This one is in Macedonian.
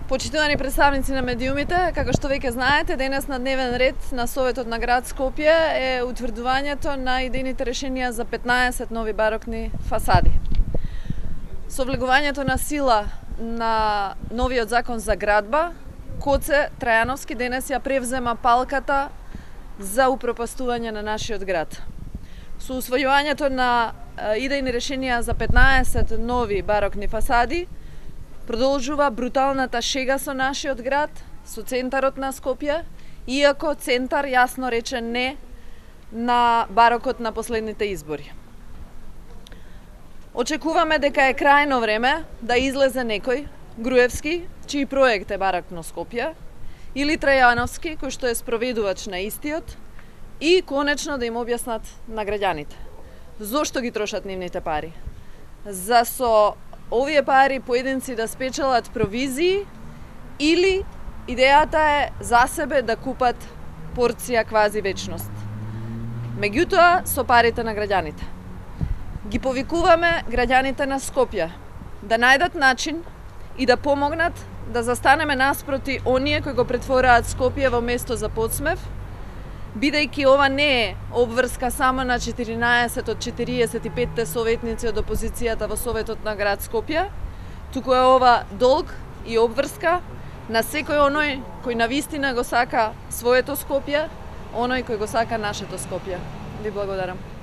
Почитувани представници на медиумите, како што веќе знаете, денес на дневен ред на Советот на град Скопје е утврдувањето на идејните решенија за 15 нови барокни фасади. Со влегувањето на сила на новиот закон за градба, Коце Трајановски денес ја превзема палката за упропастување на нашиот град. Со усвојувањето на идејни решенија за 15 нови барокни фасади, продолжува бруталната шега со нашиот град, со центарот на Скопје, иако центар јасно рече не на барокот на последните избори. Очекуваме дека е крајно време да излезе некој, Груевски, чиј проект е барокно Скопје, или Трајановски, кој што е спроведувач на истиот, и конечно да им објаснат на граѓаните зошто ги трошат нивните пари. За со овие пари поединци да спечелат провизии или идејата е за себе да купат порција квази вечност. Меѓутоа, со парите на граѓаните. Ги повикуваме граѓаните на Скопје да најдат начин и да помогнат да застанеме наспроти оние кои го претвораат Скопје во место за подсмев, бидејќи ова не е обврска само на 14 од 45 советници од опозицијата во Советот на град Скопје, туку е ова долг и обврска на секој оној кој навистина го сака своето Скопје, оној кој го сака нашето Скопје. Ви благодарам.